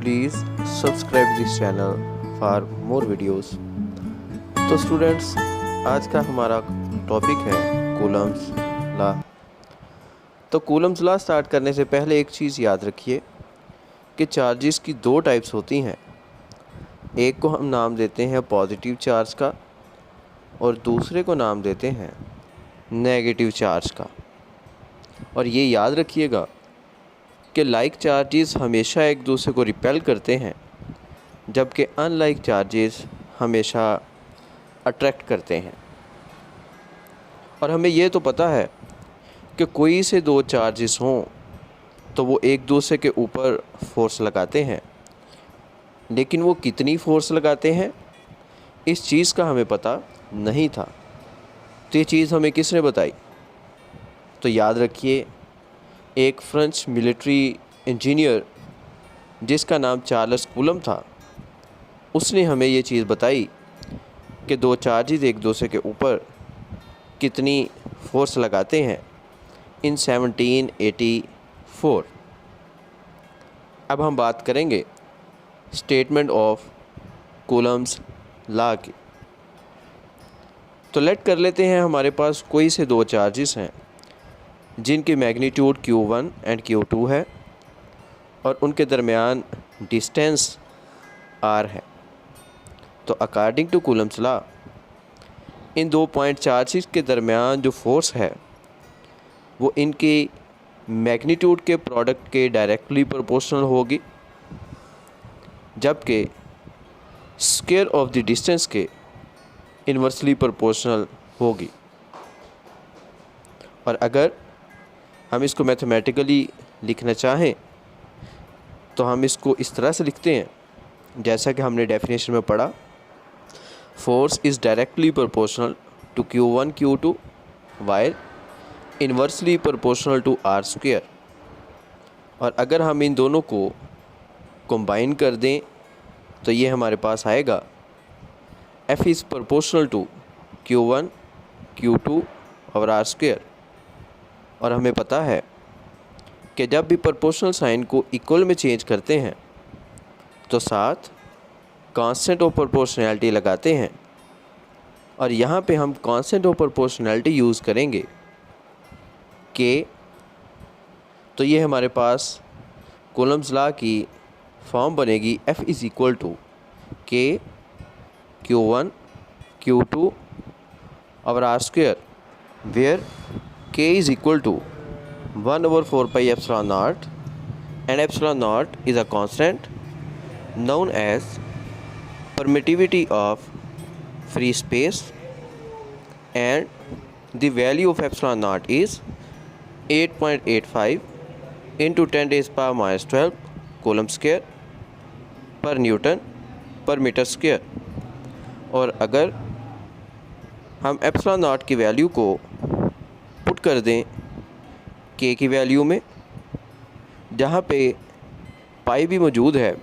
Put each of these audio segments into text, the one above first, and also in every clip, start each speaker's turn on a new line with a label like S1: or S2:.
S1: please subscribe this channel for more videos। तो students, आज का हमारा टॉपिक है कूलम्स लॉ। तो कूलम्स लॉ स्टार्ट करने से पहले एक चीज़ याद रखिए कि चार्जेस की दो टाइप्स होती हैं। एक को हम नाम देते हैं पॉजिटिव चार्ज का और दूसरे को नाम देते हैं नेगेटिव चार्ज का। और ये याद रखिएगा कि लाइक चार्जेस हमेशा एक दूसरे को रिपेल करते हैं, जबकि अनलाइक चार्जेस हमेशा अट्रैक्ट करते हैं। और हमें ये तो पता है कि कोई से दो चार्जेस हों तो वो एक दूसरे के ऊपर फोर्स लगाते हैं, लेकिन वो कितनी फोर्स लगाते हैं इस चीज़ का हमें पता नहीं था। तो ये चीज़ हमें किसने बताई? तो याद रखिए, एक फ्रेंच मिलिट्री इंजीनियर जिसका नाम चार्ल्स कूलम था, उसने हमें ये चीज़ बताई कि दो चार्जेस एक दूसरे के ऊपर कितनी फोर्स लगाते हैं इन 1784। अब हम बात करेंगे स्टेटमेंट ऑफ कूलम्स लॉ की। तो लेट कर लेते हैं हमारे पास कोई से दो चार्जेस हैं जिनकी मैग्नीट्यूड Q1 एंड Q2 है और उनके दरमियान डिस्टेंस R है। तो अकॉर्डिंग टू कूलम्स लॉ, इन दो पॉइंट चार्जेस के दरमियान जो फोर्स है वो इनकी मैग्नीट्यूड के प्रोडक्ट के डायरेक्टली प्रोपोर्शनल होगी, जबकि स्क्वायर ऑफ द डिस्टेंस के इन्वर्सली प्रोपोर्शनल होगी। और अगर हम इसको मैथमेटिकली लिखना चाहें तो हम इसको इस तरह से लिखते हैं, जैसा कि हमने डेफिनेशन में पढ़ा, force is directly proportional to Q1 Q2 while inversely proportional to R square. और अगर हम इन दोनों को कंबाइन कर दें तो ये हमारे पास आएगा F is proportional to Q1 Q2 और R स्क्वायर। और हमें पता है कि जब भी प्रोपोर्शनल साइन को इक्वल में चेंज करते हैं तो साथ कांस्टेंट ऑफ प्रोपोर्शनैलिटी लगाते हैं। और यहाँ पे हम कांस्टेंट ऑफ प्रोपोर्शनैलिटी यूज़ करेंगे के। तो ये हमारे पास कूलम्स लॉ की फॉर्म बनेगी F is equal to K Q1 Q2 और R square, where K is equal to 1/4 pi epsilon naught, and epsilon naught is a constant known as permittivity of free space, and the value of epsilon naught is 8.85 into 10 raised to power minus 12 coulomb square per Newton per meter square। और अगर हम epsilon naught की value को put कर दें के की value में, जहाँ पे पाई भी मौजूद है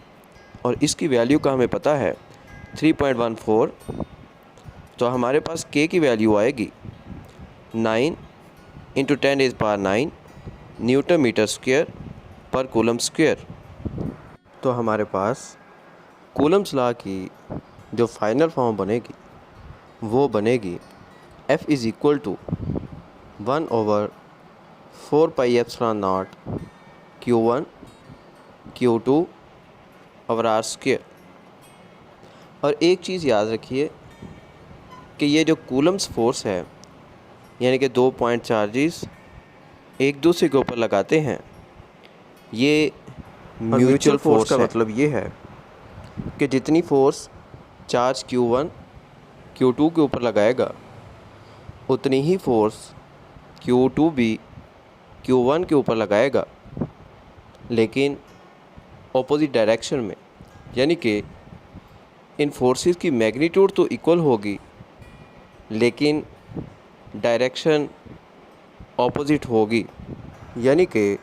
S1: और इसकी वैल्यू का हमें पता है 3.14, तो हमारे पास के की वैल्यू आएगी 9 into 10 raised to power 9 newton metre square पर कूलम्ब स्क्वायर। तो हमारे पास कूलम्स लॉ की जो फाइनल फॉर्म बनेगी वो बनेगी F is equal to 1/4 pi epsilon naught Q1 Q2 और R स्क्वायर। और एक चीज़ याद रखिए कि ये जो कूलम्स फोर्स है, यानी कि दो पॉइंट चार्जेस एक दूसरे के ऊपर लगाते हैं, ये म्यूचुअल फोर्स का मतलब ये है कि जितनी फोर्स चार्ज Q1 Q2 के ऊपर लगाएगा उतनी ही फोर्स Q2 भी Q1 के ऊपर लगाएगा, लेकिन ऑपोजिट डायरेक्शन में। यानी कि इन फोर्सेस की मैग्नीट्यूड तो इक्वल होगी, लेकिन डायरेक्शन ऑपोजिट होगी। यानी कि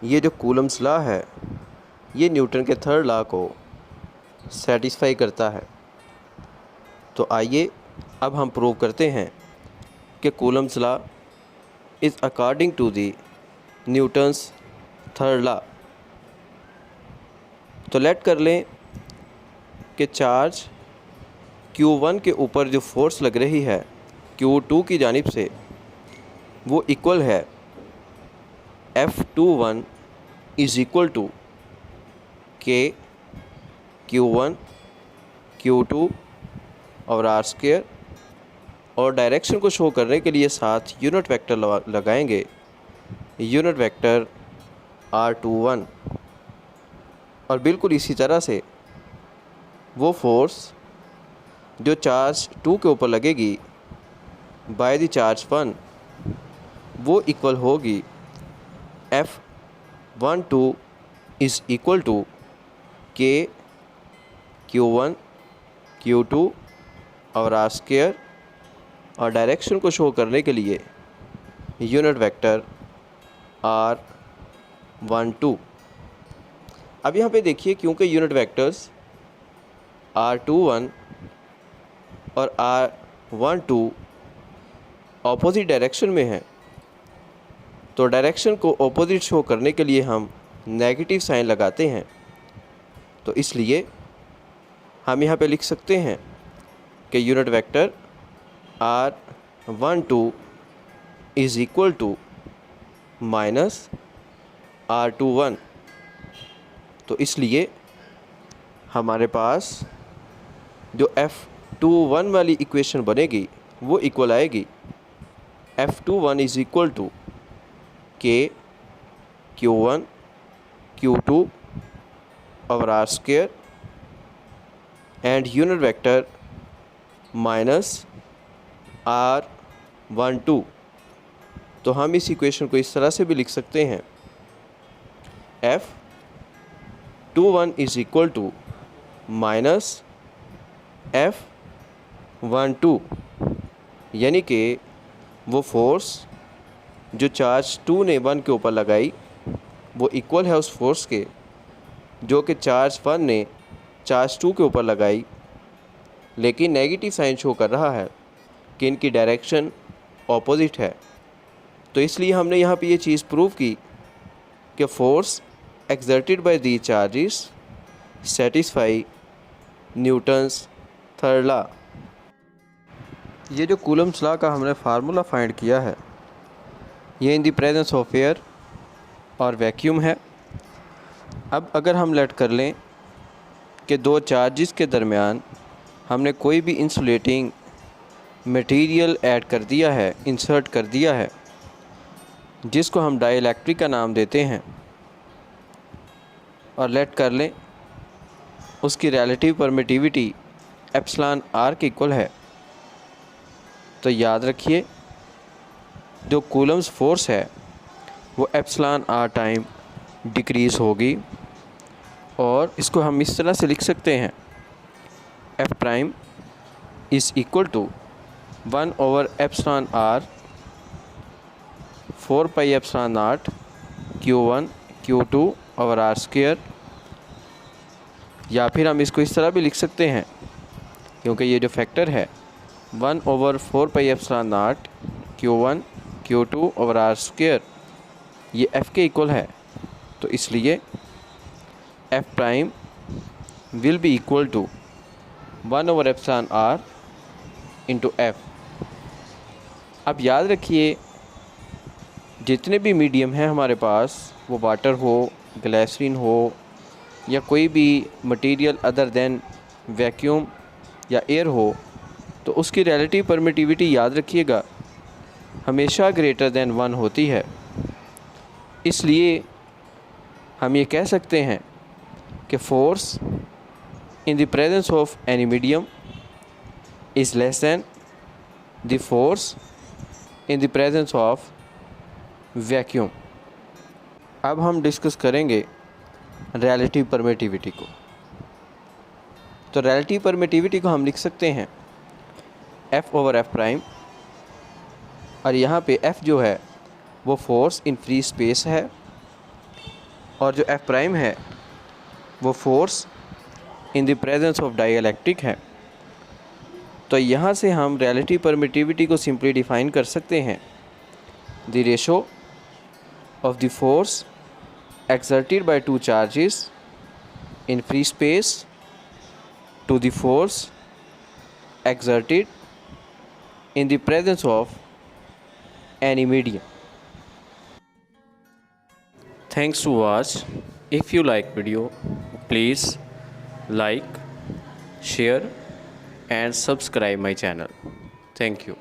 S1: ये जो कूलम्स लॉ है ये न्यूटन के थर्ड लॉ को सेटिस्फाई करता है। तो आइए अब हम प्रूव करते हैं कि Coulomb's law is according to the Newton's third law। तो लेट कर लें कि चार्ज Q1 के ऊपर जो फोर्स लग रही है Q2 की जानिब से वो इक्वल है F21 is equal to K Q1 Q2 और R स्क्वायर, और डायरेक्शन को शो करने के लिए साथ यूनिट वेक्टर लगाएंगे, यूनिट वेक्टर R21। और बिल्कुल इसी तरह से वो फोर्स जो चार्ज 2 के ऊपर लगेगी बाय द चार्ज 1 वो इक्वल होगी F12 is equal to K Q1 Q2 और R स्क्वायर, और डायरेक्शन को शो करने के लिए यूनिट वेक्टर R12। अब यहाँ पे देखिए, क्योंकि यूनिट वेक्टर्स R21 और R12 ऑपोजिट डायरेक्शन में हैं, तो डायरेक्शन को ऑपोजिट शो करने के लिए हम नेगेटिव साइन लगाते हैं। तो इसलिए हम यहाँ पे लिख सकते हैं कि unit vector R12 is equal to minus R21। तो इसलिए हमारे पास जो F21 वाली इक्वेशन बनेगी वो इक्वल आएगी F21 is equal to K Q1 Q2 और R square and unit vector minus R12। तो हम इस इक्वेशन को इस तरह से भी लिख सकते हैं F21 is equal to minus F12, यानी कि वो फोर्स जो चार्ज 2 ने 1 के ऊपर लगाई वो इक्वल है उस फोर्स के जो कि चार्ज 1 ने चार्ज 2 के ऊपर लगाई, लेकिन नेगेटिव साइन शो कर रहा है कि इनकी डायरेक्शन ऑपोजिट है। तो इसलिए हमने यहाँ पे ये चीज़ प्रूव की कि force exerted by the charges satisfy Newton's third law. ये जो कूलम्स लॉ का हमने फार्मूला फाइंड किया है ये in the presence of air और वैक्यूम है। अब अगर हम लेट कर लें कि दो चार्जेस के दरमियान हमने कोई भी इंसुलेटिंग मटेरियल ऐड कर दिया है, इंसर्ट कर दिया है, जिसको हम डाइइलेक्ट्रिक का नाम देते हैं, और लेट कर लें उसकी रिलेटिव परमिटिविटी एप्सिलॉन आर के इक्वल है, तो याद रखिए जो कूलम्स फोर्स है वो एप्सिलॉन आर टाइम डिक्रीज़ होगी, और इसको हम इस तरह से लिख सकते हैं F prime is equal to 1 over epsilon R 4 pi epsilon naught Q1 Q2 और R स्क्वायर। या फिर हम इसको इस तरह भी लिख सकते हैं, क्योंकि ये जो फैक्टर है 1 over 4 pi epsilon naught Q1 Q2 और R स्क्वायर ये F के इक्वल है, तो इसलिए F prime will be equal to 1 over epsilon R into F। अब याद रखिए जितने भी मीडियम हैं हमारे पास, वो वाटर हो, ग्लिसरीन हो, या कोई भी मटेरियल अदर देन वैक्यूम या एयर हो, तो उसकी रिलेटिव परमिटिविटी याद रखिएगा हमेशा ग्रेटर देन 1 होती है। इसलिए हम ये कह सकते हैं कि force in the presence of any medium is less than the force in the presence of vacuum. अब हम डिस्कस करेंगे रिलेटिव परमिटिविटी को। तो रिलेटिव परमिटिविटी को हम लिख सकते हैं F ओवर F प्राइम, और यहाँ पे F जो है वो फोर्स इन फ्री स्पेस है, और जो F प्राइम है वो force in the presence of dielectric है। तो यहाँ से हम रिलेटिव परमिटिविटी को सिंपली डिफाइन कर सकते हैं the ratio of the force exerted by two charges in free space to the force exerted in the presence of any medium. Thanks to watch. If you like video, please like, share and subscribe my channel. Thank you.